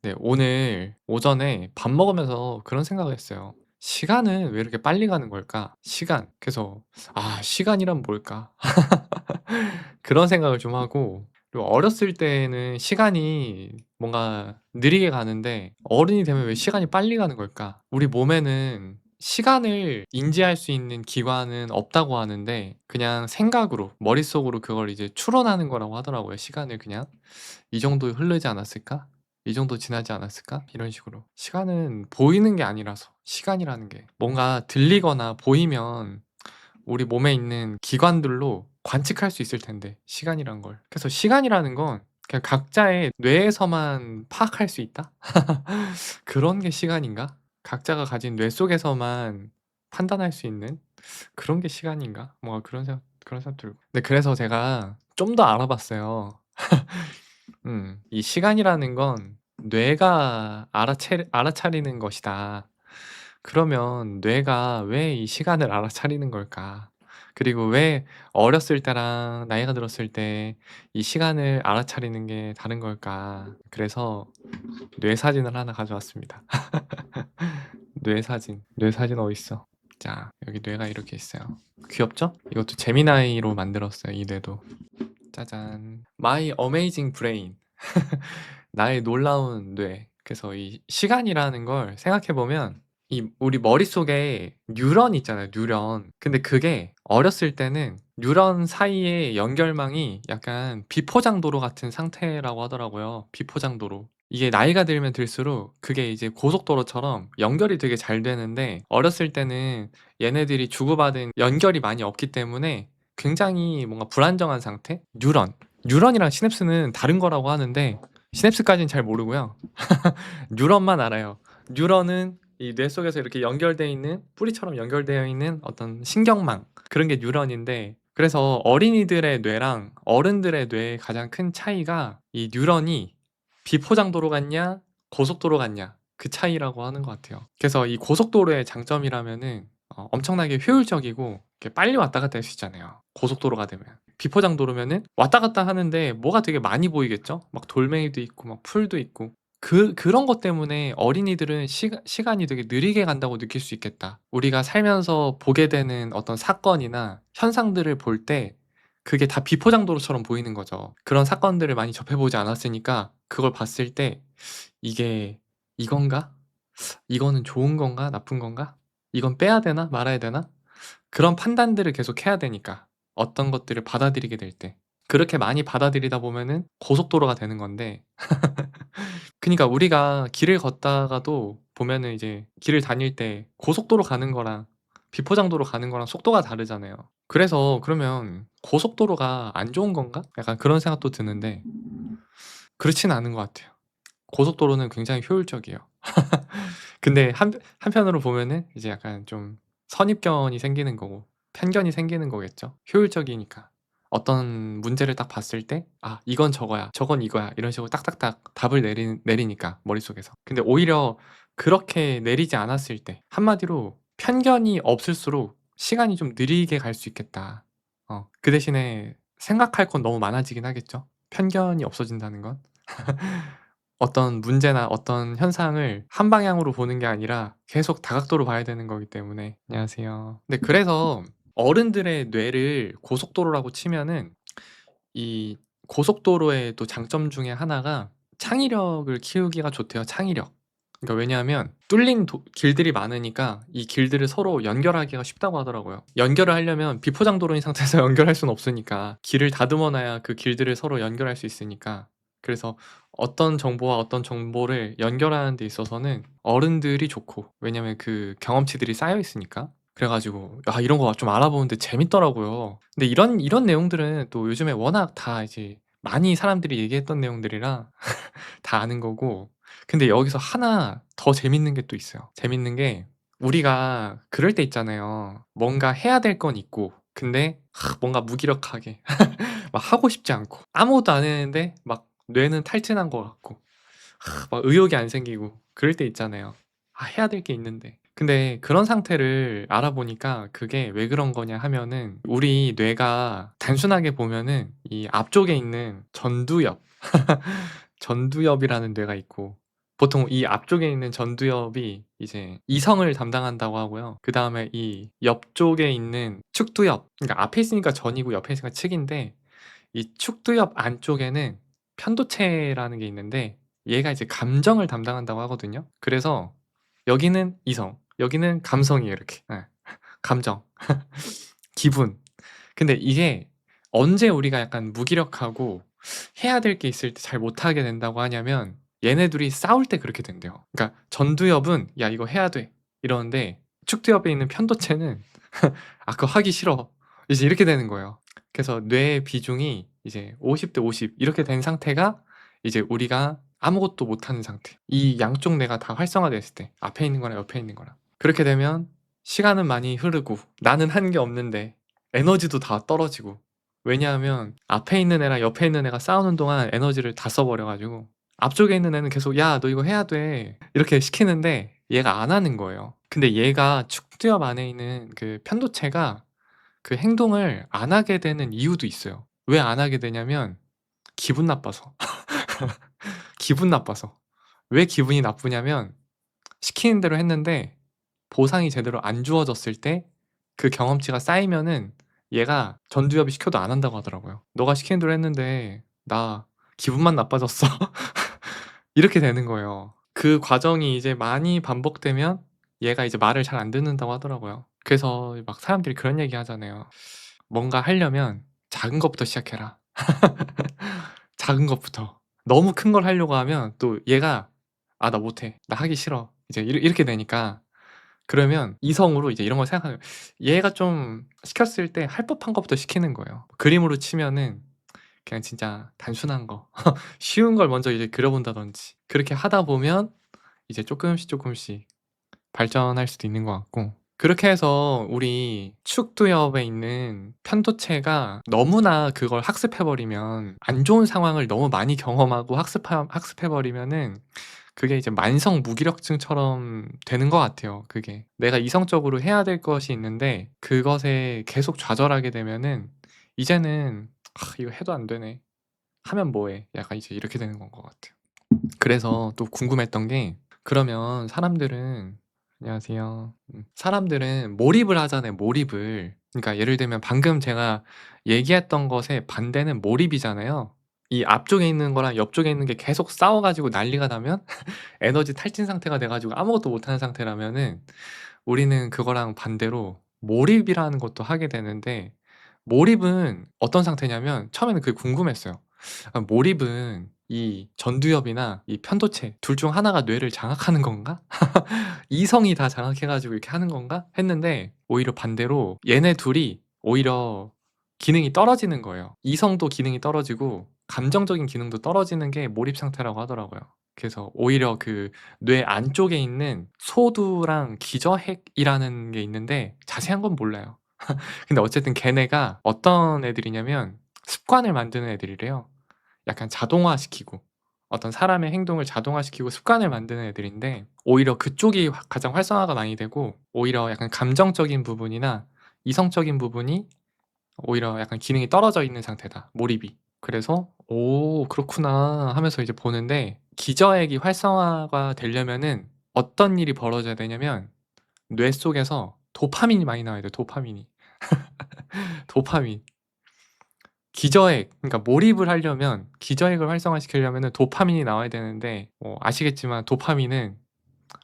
네, 오늘 오전에 밥 먹으면서 그런 생각을 했어요. '시간은 왜 이렇게 빨리 가는 걸까?' 시간. 그래서 '아 시간이란 뭘까?' 그런 생각을 좀 하고, 그리고 어렸을 때는 시간이 뭔가 느리게 가는데 어른이 되면 왜 시간이 빨리 가는 걸까? 우리 몸에는 시간을 인지할 수 있는 기관은 없다고 하는데 그냥 생각으로 머릿속으로 그걸 이제 추론하는 거라고 하더라고요. 시간을 그냥 '이 정도 흐르지 않았을까? 이 정도 지나지 않았을까?' 이런 식으로. 시간은 보이는 게 아니라서, 시간이라는 게 뭔가 들리거나 보이면 우리 몸에 있는 기관들로 관측할 수 있을 텐데, 시간이란 걸. 그래서 시간이라는 건 그냥 각자의 뇌에서만 파악할 수 있다? 그런 게 시간인가? 각자가 가진 뇌 속에서만 판단할 수 있는 그런 게 시간인가? 뭔가 그런 생각 들고. 네, 그래서 제가 좀 더 알아봤어요. 이 시간이라는 건 뇌가 알아차리는 것이다. 그러면 뇌가 왜 이 시간을 알아차리는 걸까? 그리고 왜 어렸을 때랑 나이가 들었을 때 이 시간을 알아차리는 게 다른 걸까? 그래서 뇌 사진을 하나 가져왔습니다. 뇌 사진 어딨어? 자, 여기 뇌가 이렇게 있어요. 귀엽죠? 이것도 재미나이로 만들었어요, 이 뇌도. 짜잔. My amazing brain. 나의 놀라운 뇌. 그래서 이 시간이라는 걸 생각해 보면 이 우리 머릿속에 뉴런 있잖아요, 뉴런. 근데 그게 어렸을 때는 뉴런 사이의 연결망이 약간 비포장도로 같은 상태라고 하더라고요. 비포장도로. 이게 나이가 들면 들수록 그게 이제 고속도로처럼 연결이 되게 잘 되는데, 어렸을 때는 얘네들이 주고받은 연결이 많이 없기 때문에 굉장히 뭔가 불안정한 상태? 뉴런이랑 시냅스는 다른 거라고 하는데 시냅스까지는 잘 모르고요. 뉴런만 알아요. 뉴런은 이 뇌 속에서 이렇게 연결되어 있는, 뿌리처럼 연결되어 있는 어떤 신경망, 그런 게 뉴런인데, 그래서 어린이들의 뇌랑 어른들의 뇌의 가장 큰 차이가 이 뉴런이 비포장도로 같냐 고속도로 같냐, 그 차이라고 하는 것 같아요. 그래서 이 고속도로의 장점이라면은 엄청나게 효율적이고 이렇게 빨리 왔다 갔다 할 수 있잖아요, 고속도로가 되면. 비포장도로면은 왔다 갔다 하는데 뭐가 되게 많이 보이겠죠? 막 돌멩이도 있고 막 풀도 있고. 그런 것 때문에 어린이들은 시간이 되게 느리게 간다고 느낄 수 있겠다. 우리가 살면서 보게 되는 어떤 사건이나 현상들을 볼 때 그게 다 비포장도로처럼 보이는 거죠. 그런 사건들을 많이 접해보지 않았으니까 그걸 봤을 때 이게 이건가? 이거는 좋은 건가? 나쁜 건가? 이건 빼야 되나? 말아야 되나? 그런 판단들을 계속 해야 되니까, 어떤 것들을 받아들이게 될 때. 그렇게 많이 받아들이다 보면은 고속도로가 되는 건데, 그니까 우리가 길을 걷다가도 보면은 이제 길을 다닐 때 고속도로 가는 거랑 비포장도로 가는 거랑 속도가 다르잖아요. 그래서 그러면 '고속도로가 안 좋은 건가?' 약간 그런 생각도 드는데 그렇진 않은 것 같아요. 고속도로는 굉장히 효율적이에요. 근데 한편으로 보면은 이제 약간 좀 선입견이 생기는 거고 편견이 생기는 거겠죠. 효율적이니까. 어떤 문제를 딱 봤을 때 '아 이건 저거야. 저건 이거야.' 이런 식으로 딱딱딱 답을 내리니까 머릿속에서. 근데 오히려 그렇게 내리지 않았을 때, 한마디로 편견이 없을수록 시간이 좀 느리게 갈 수 있겠다. 그 대신에 생각할 건 너무 많아지긴 하겠죠, 편견이 없어진다는 건. 어떤 문제나 어떤 현상을 한 방향으로 보는 게 아니라 계속 다각도로 봐야 되는 거기 때문에. 안녕하세요. 네, 그래서 어른들의 뇌를 고속도로라고 치면은 이 고속도로의 또 장점 중에 하나가 창의력을 키우기가 좋대요, 창의력. 그러니까 왜냐하면 뚫린 길들이 많으니까 이 길들을 서로 연결하기가 쉽다고 하더라고요. 연결을 하려면 비포장도로인 상태에서 연결할 수는 없으니까 길을 다듬어 놔야 그 길들을 서로 연결할 수 있으니까. 그래서 어떤 정보와 어떤 정보를 연결하는 데 있어서는 어른들이 좋고, 왜냐면 그 경험치들이 쌓여 있으니까. 그래 가지고 이런 거 좀 알아보는데 재밌더라고요. 근데 이런 내용들은 또 요즘에 워낙 다 이제 많이 사람들이 얘기했던 내용들이라 다 아는 거고. 근데 여기서 하나 더 재밌는 게 또 있어요. 재밌는 게, 우리가 그럴 때 있잖아요. 뭔가 해야 될 건 있고 근데 뭔가 무기력하게 막 하고 싶지 않고 아무것도 안 했는데 막 뇌는 탈진한 것 같고 막 의욕이 안 생기고 그럴 때 있잖아요. 해야 될 게 있는데. 근데 그런 상태를 알아보니까 그게 왜 그런 거냐 하면은 우리 뇌가 단순하게 보면은 이 앞쪽에 있는 전두엽 전두엽이라는 뇌가 있고 보통 이 앞쪽에 있는 전두엽이 이제 이성을 담당한다고 하고요. 그다음에 이 옆쪽에 있는 축두엽, 그러니까 앞에 있으니까 전이고 옆에 있으니까 측인데, 이 축두엽 안쪽에는 편도체라는 게 있는데 얘가 이제 감정을 담당한다고 하거든요. 그래서 여기는 이성, 여기는 감성이에요, 이렇게. 예. 감정, 기분. 근데 이게 언제 우리가 약간 무기력하고 해야 될 게 있을 때 잘 못하게 된다고 하냐면, 얘네 둘이 싸울 때 그렇게 된대요. 그러니까 전두엽은 "야 이거 해야 돼." 이러는데, 축두엽에 있는 편도체는 "아 그거 하기 싫어." 이제 이렇게 되는 거예요. 그래서 뇌의 비중이 이제 50대 50 이렇게 된 상태가 이제 우리가 아무것도 못하는 상태. 이 양쪽 뇌가 다 활성화됐을 때, 앞에 있는 거랑 옆에 있는 거랑. 그렇게 되면 시간은 많이 흐르고 나는 한 게 없는데 에너지도 다 떨어지고. 왜냐하면 앞에 있는 애랑 옆에 있는 애가 싸우는 동안 에너지를 다 써 버려 가지고, 앞쪽에 있는 애는 계속 "야 너 이거 해야 돼." 이렇게 시키는데 얘가 안 하는 거예요. 근데 얘가 축두엽 안에 있는 그 편도체가 그 행동을 안 하게 되는 이유도 있어요. 왜 안 하게 되냐면 기분 나빠서. 기분 나빠서. 왜 기분이 나쁘냐면, 시키는 대로 했는데 보상이 제대로 안 주어졌을 때 그 경험치가 쌓이면은 얘가 전두엽이 시켜도 안 한다고 하더라고요. "너가 시키는 대로 했는데 나 기분만 나빠졌어." 이렇게 되는 거예요. 그 과정이 이제 많이 반복되면 얘가 이제 말을 잘 안 듣는다고 하더라고요. 그래서 막 사람들이 그런 얘기 하잖아요. "뭔가 하려면 작은 것부터 시작해라." 작은 것부터. 너무 큰 걸 하려고 하면 또 얘가 "아 나 못해. 나 하기 싫어." 이제 이렇게 되니까, 그러면 이성으로 이제 이런 걸 생각하는 거예요. 얘가 좀 시켰을 때 할 법한 것부터 시키는 거예요. 그림으로 치면은 그냥 진짜 단순한 거, 쉬운 걸 먼저 이제 그려 본다든지, 그렇게 하다 보면 이제 쪼끔씩 쪼끔씩 발전할 수도 있는 것 같고. 그렇게 해서 우리 축두엽에 있는 편도체가 너무나 그걸 학습해 버리면, 안 좋은 상황을 너무 많이 경험하고 학습해 버리면은 그게 이제 만성 무기력증처럼 되는 것 같아요, 그게. 내가 이성적으로 해야 될 것이 있는데 그것에 계속 좌절하게 되면은 이제는 '아 이거 해도 안 되네. 하면 뭐 해.' 약간 이제 이렇게 되는 건 것 같아요. 그래서 또 궁금했던 게, 그러면 사람들은, 안녕하세요. 사람들은 몰입을 하잖아요, 몰입을. 그러니까 예를 들면 방금 제가 얘기했던 것의 반대는 몰입이잖아요. 이 앞쪽에 있는 거랑 옆쪽에 있는 게 계속 싸워 가지고 난리가 나면 에너지 탈진 상태가 돼 가지고 아무것도 못하는 상태라면은, 우리는 그거랑 반대로 몰입이라는 것도 하게 되는데, 몰입은 어떤 상태냐면, 처음에는 그게 궁금했어요. 아 몰입은 이 전두엽이나 이 편도체 둘 중 하나가 뇌를 장악하는 건가? 이성이 다 장악해 가지고 이렇게 하는 건가? 했는데 오히려 반대로 얘네 둘이 오히려 기능이 떨어지는 거예요. 이성도 기능이 떨어지고 감정적인 기능도 떨어지는 게 몰입 상태라고 하더라고요. 그래서 오히려 그 뇌 안쪽에 있는 소두랑 기저핵이라는 게 있는데 자세한 건 몰라요. 근데 어쨌든 걔네가 어떤 애들이냐면 습관을 만드는 애들이래요. 약간 자동화시키고, 어떤 사람의 행동을 자동화시키고 습관을 만드는 애들인데, 오히려 그쪽이 가장 활성화가 많이 되고, 오히려 약간 감정적인 부분이나 이성적인 부분이 오히려 약간 기능이 떨어져 있는 상태다, 몰입이. 그래서 '오 그렇구나.' 하면서 이제 보는데, 기저핵이 활성화가 되려면은 어떤 일이 벌어져야 되냐면 뇌 속에서 도파민이 많이 나와야 돼요, 도파민이. 도파민. 기저핵, 그러니까 몰입을 하려면, 기저핵을 활성화시키려면은 도파민이 나와야 되는데, 아시겠지만 도파민은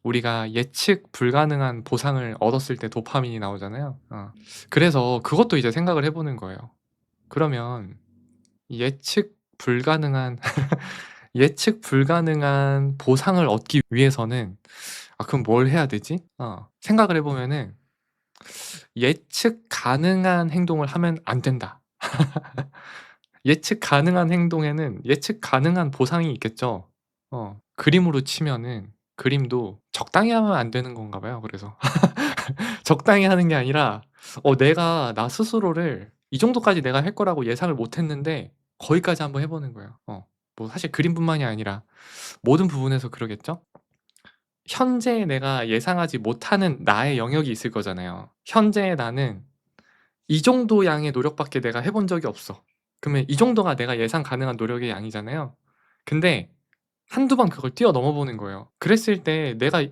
우리가 예측 불가능한 보상을 얻었을 때 도파민이 나오잖아요. 그래서 그것도 이제 생각을 해 보는 거예요. 그러면 예측 불가능한 예측 불가능한 보상을 얻기 위해서는 '아 그럼 뭘 해야 되지?' 생각을 해 보면은 '예측 가능한 행동을 하면 안 된다.' 예측 가능한 행동에는 예측 가능한 보상이 있겠죠. 그림으로 치면은 그림도 적당히 하면 안 되는 건가 봐요, 그래서. 적당히 하는 게 아니라 내가 나 스스로를 이 정도까지 내가 할 거라고 예상을 못 했는데 거기까지 한번 해 보는 거예요. 뭐 사실 그림뿐만이 아니라 모든 부분에서 그러겠죠? 현재 내가 예상하지 못하는 나의 영역이 있을 거잖아요. 현재의 나는 이 정도 양의 노력밖에 내가 해본 적이 없어. 그러면 이 정도가 내가 예상 가능한 노력의 양이잖아요. 근데 한두 번 그걸 뛰어넘어 보는 거예요. 그랬을 때 내가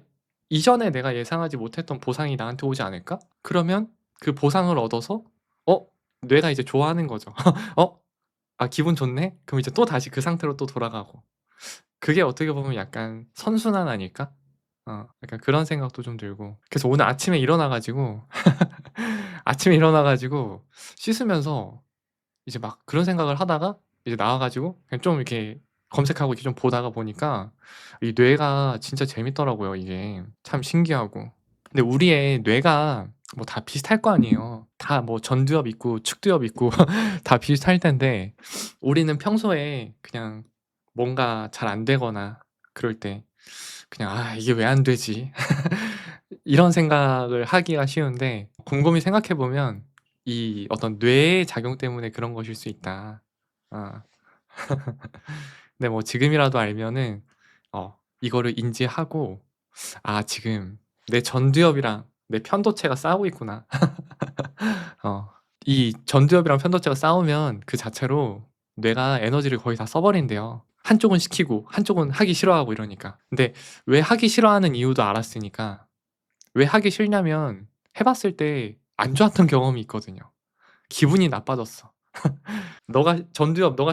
이전에 내가 예상하지 못했던 보상이 나한테 오지 않을까? 그러면 그 보상을 얻어서 어 뇌가 이제 좋아하는 거죠. '어 아 기분 좋네.' 그럼 이제 또다시 그 상태로 또 돌아가고. 그게 어떻게 보면 약간 선순환 아닐까? 약간 그런 생각도 좀 들고. 그래서 오늘 아침에 일어나 가지고 아침에 일어나 가지고 씻으면서 이제 막 그런 생각을 하다가 이제 나와 가지고 그냥 좀 이렇게 검색하고 이렇게 좀 보다가 보니까 이 뇌가 진짜 재밌더라고요 이게. 참 신기하고. 근데 우리의 뇌가 뭐 다 비슷할 거 아니에요. 다 뭐 전두엽 있고 측두엽 있고 다 비슷할 텐데 우리는 평소에 그냥 뭔가 잘 안 되거나 그럴 때 그냥 '아 이게 왜 안 되지?' 이런 생각을 하기가 쉬운데 곰곰이 생각해 보면 이 어떤 뇌의 작용 때문에 그런 것일 수 있다. 아. 근데 뭐 지금이라도 알면은 이거를 인지하고 '아 지금 내 전두엽이랑 내 편도체가 싸우고 있구나.' 이 전두엽이랑 편도체가 싸우면 그 자체로 뇌가 에너지를 거의 다 써 버린대요. 한쪽은 시키고 한쪽은 하기 싫어하고 이러니까. 근데 왜 하기 싫어하는 이유도 알았으니까 왜 하기 싫냐면 해 봤을 때 안 좋았던 경험이 있거든요. 기분이 나빠졌어. 너가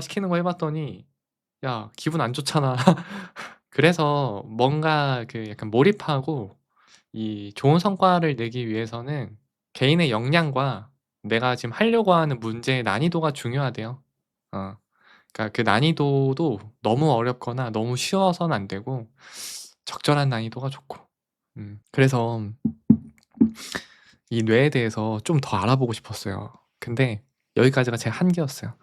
시키는 거 해 봤더니 야 기분 안 좋잖아. 그래서 뭔가 그 약간 몰입하고 이 좋은 성과를 내기 위해서는 개인의 역량과 내가 지금 하려고 하는 문제의 난이도가 중요하대요. 어. 그러니까 그 난이도도 너무 어렵거나 너무 쉬워서는 안 되고 적절한 난이도가 좋고. 그래서 이 뇌에 대해서 좀 더 알아보고 싶었어요. 근데 여기까지가 제 한계였어요.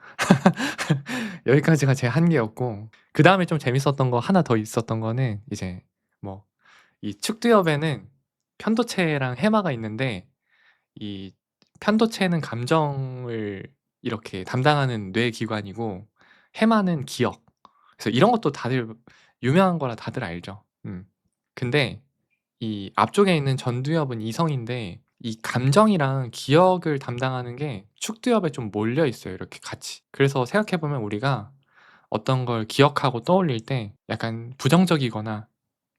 여기까지가 제 한계였고 그다음에 좀 재밌었던 거 하나 더 있었던 거는 이제 뭐 이 측두엽에는 편도체랑 해마가 있는데 이 편도체는 감정을 이렇게 담당하는 뇌 기관이고 해마는 기억. 그래서 이런 것도 다들 유명한 거라 다들 알죠. 근데 이 앞쪽에 있는 전두엽은 이성인데 이 감정이랑 기억을 담당하는 게 축두엽에 좀 몰려 있어요, 이렇게 같이. 그래서 생각해 보면 우리가 어떤 걸 기억하고 떠올릴 때 약간 부정적이거나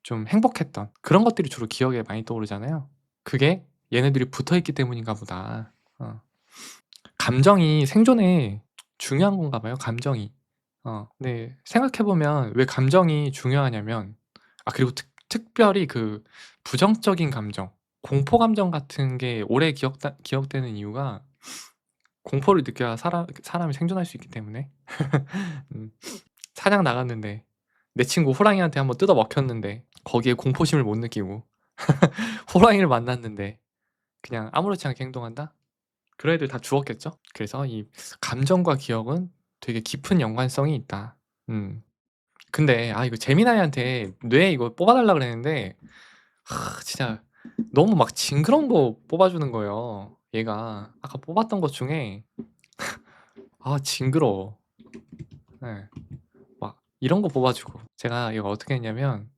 좀 행복했던 그런 것들이 주로 기억에 많이 떠오르잖아요. 그게 얘네들이 붙어 있기 때문인가 보다. 감정이 생존에 중요한 건가 봐요, 감정이. 근데 생각해 보면 왜 감정이 중요하냐면 그리고 특별히 그 부정적인 감정, 공포 감정 같은 게 오래 기억되는 이유가 공포를 느껴야 사람이 생존할 수 있기 때문에. 음. 사냥 나갔는데 내 친구 호랑이한테 한번 뜯어 먹혔는데 거기에 공포심을 못 느끼고 호랑이를 만났는데 그냥 아무렇지 않게 행동한다? 그런 애들 다 죽었겠죠? 그래서 이 감정과 기억은 되게 깊은 연관성이 있다. 음. 근데 이거 재미나이한테 뇌 이거 뽑아 달라 그랬는데 진짜 너무 막 징그러운 거 뽑아 주는 거예요, 얘가. 아까 뽑았던 것 중에 징그러워. 예. 막 이런 거 뽑아 주고 제가 이거 어떻게 했냐면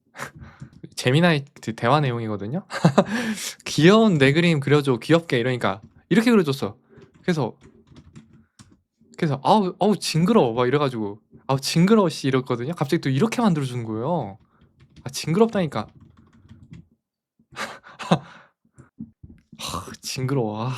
재미나이 그 대화 내용이거든요. "귀여운 내 그림 그려 줘. 귀엽게." 이러니까 이렇게 그려 줬어. 그래서 "아우 징그러워." 막 이래 가지고 "아우 징그러워 씨." 이랬거든요. 갑자기 또 이렇게 만들어 주는 거예요. 징그럽다니까. 징그러워.